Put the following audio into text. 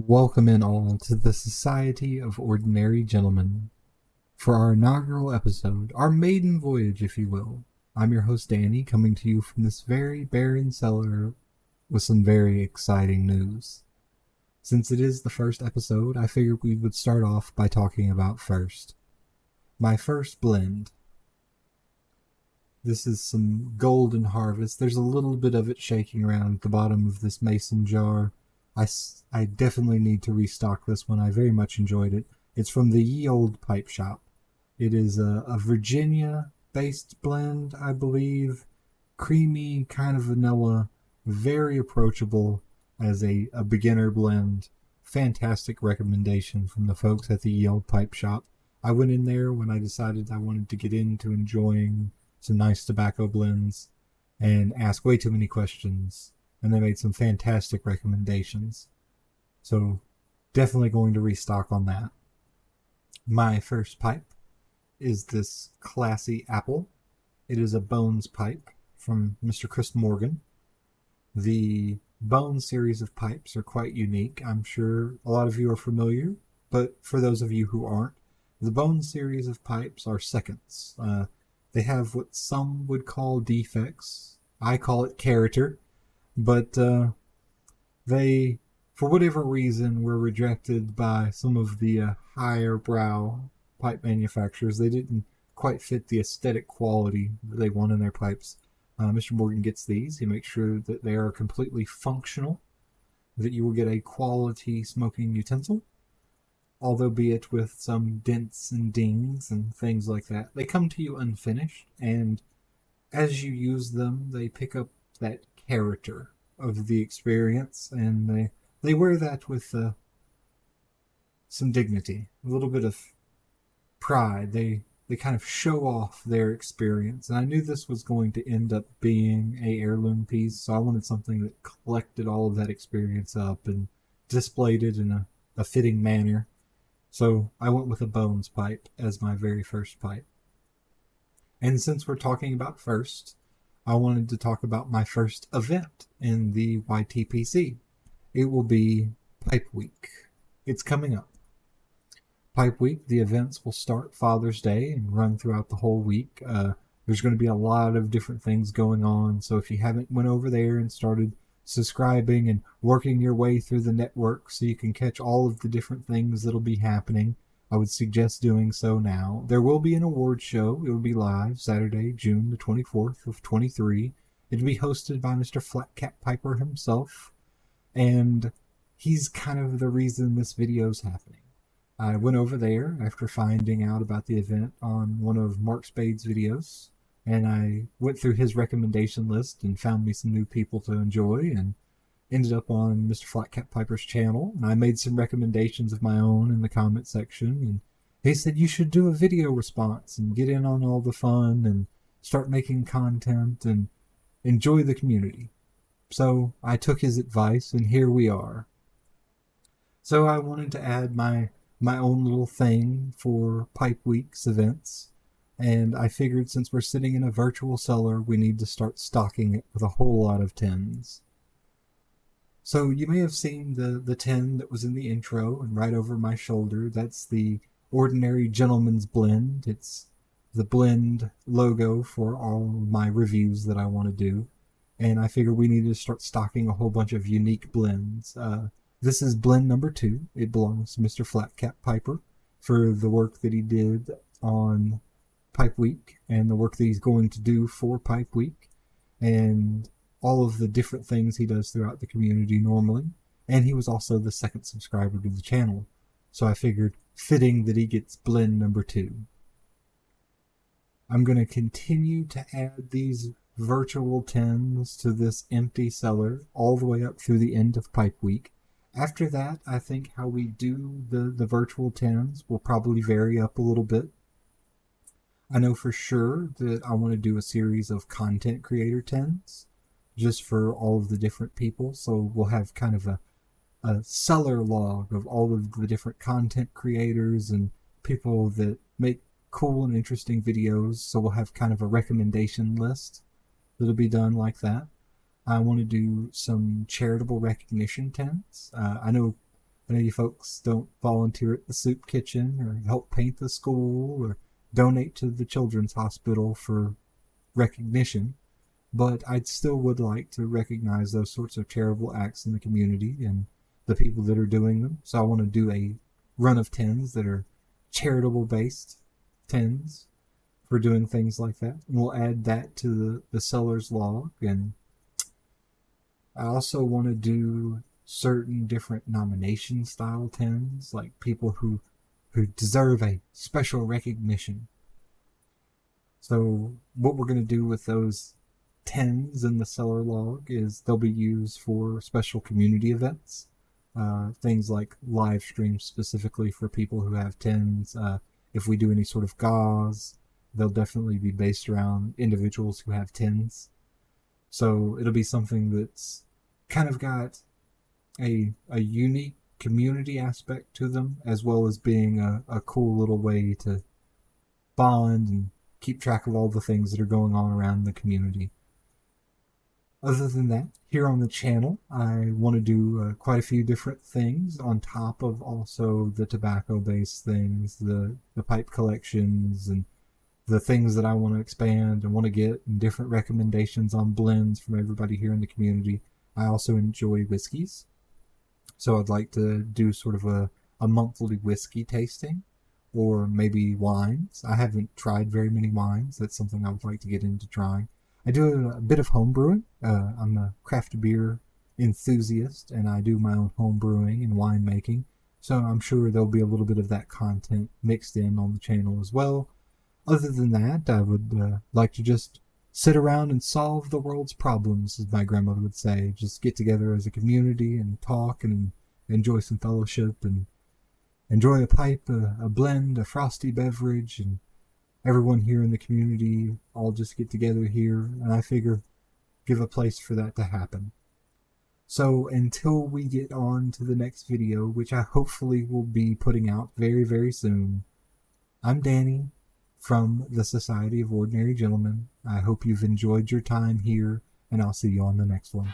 Welcome in all to the Society of Ordinary Gentlemen. For our inaugural episode, our maiden voyage, if you will, I'm your host Danny, coming to you from this very barren cellar with some very exciting news. Since it is the first episode, I figured we would start off by talking about first. My first blend. This is some Golden Harvest. There's a little bit of it shaking around at the bottom of this mason jar. I definitely need to restock this one. I very much enjoyed it. It's from the Ye Olde Pipe Shop. It is a Virginia-based blend, I believe. Creamy, kind of vanilla, very approachable as a beginner blend. Fantastic recommendation from the folks at the Ye Olde Pipe Shop. I went in there when I decided I wanted to get into enjoying some nice tobacco blends and ask way too many questions. And they made some fantastic recommendations. So, definitely going to restock on that. My first pipe is this classy apple. It is a Bones pipe from Mr. Chris Morgan. The Bones series of pipes are quite unique. I'm sure a lot of you are familiar, but for those of you who aren't, the Bones series of pipes are seconds. They have what some would call defects. I call it character. But they, for whatever reason, were rejected by some of the higher brow pipe manufacturers. They didn't quite fit the aesthetic quality that they want in their pipes. Mr. Morgan gets these. He makes sure that they are completely functional, that you will get a quality smoking utensil, although be it with some dents and dings and things like that. They come to you unfinished, and as you use them, they pick up that character of the experience, and they wear that with some dignity, a little bit of pride. They kind of show off their experience, and I knew this was going to end up being a heirloom piece, so I wanted something that collected all of that experience up and displayed it in a fitting manner. So I went with a Bones pipe as my very first pipe. And since we're talking about first, I wanted to talk about my first event in the YTPC. It will be Pipe Week. It's coming up. Pipe Week, the events will start Father's Day and run throughout the whole week. There's going to be a lot of different things going on, so if you haven't went over there and started subscribing and working your way through the network so you can catch all of the different things that'll be happening, I would suggest doing so now. There will be an award show. It will be live Saturday, June the 24th of 23. It'll be hosted by Mr. Flatcat Piper himself, and he's kind of the reason this video is happening. I went over there after finding out about the event on one of Mark Spade's videos, and I went through his recommendation list and found me some new people to enjoy, and ended up on Mr. Flatcat Piper's channel, and I made some recommendations of my own in the comment section, and he said you should do a video response and get in on all the fun and start making content and enjoy the community. So I took his advice, and here we are. So I wanted to add my own little thing for Pipe Week's events, and I figured since we're sitting in a virtual cellar, we need to start stocking it with a whole lot of tins. So you may have seen the tin that was in the intro and right over my shoulder. That's the Ordinary Gentleman's Blend. It's the blend logo for all my reviews that I want to do. And I figured we needed to start stocking a whole bunch of unique blends. This is blend number 2. It belongs to Mr. Flatcat Piper for the work that he did on Pipe Week and the work that he's going to do for Pipe Week. And all of the different things he does throughout the community normally. And he was also the second subscriber to the channel. So I figured fitting that he gets blend number 2. I'm going to continue to add these virtual tins to this empty cellar all the way up through the end of Pipe Week. After that, I think how we do the virtual tins will probably vary up a little bit. I know for sure that I want to do a series of content creator tins just for all of the different people. So we'll have kind of a cellar log of all of the different content creators and people that make cool and interesting videos. So we'll have kind of a recommendation list that'll be done like that. I want to do some charitable recognition tents. I know you folks don't volunteer at the soup kitchen or help paint the school or donate to the children's hospital for recognition, but I still would like to recognize those sorts of charitable acts in the community and the people that are doing them. So I want to do a run of tens that are charitable based tens for doing things like that. And we'll add that to the seller's log. And I also want to do certain different nomination style tens, like people who deserve a special recognition. So what we're going to do with those tens in the seller log is they'll be used for special community events, things like live streams specifically for people who have tens. If we do any sort of gauze, they'll definitely be based around individuals who have tens. So it'll be something that's kind of got a unique community aspect to them, as well as being a cool little way to bond and keep track of all the things that are going on around the community. Other than that, here on the channel, I want to do quite a few different things on top of also the tobacco-based things, the pipe collections, and the things that I want to expand and want to get, and different recommendations on blends from everybody here in the community. I also enjoy whiskeys, so I'd like to do sort of a monthly whiskey tasting, or maybe wines. I haven't tried very many wines. That's something I would like to get into trying. I do a bit of home brewing. I'm a craft beer enthusiast, and I do my own home brewing and winemaking. So I'm sure there'll be a little bit of that content mixed in on the channel as well. Other than that, I would like to just sit around and solve the world's problems, as my grandmother would say. Just get together as a community and talk and enjoy some fellowship and enjoy a pipe, a blend, a frosty beverage, and everyone here in the community all just get together here, and I figure give a place for that to happen. So until we get on to the next video, which I hopefully will be putting out very, very soon, I'm Danny from the Society of Ordinary Gentlemen. I hope you've enjoyed your time here, and I'll see you on the next one.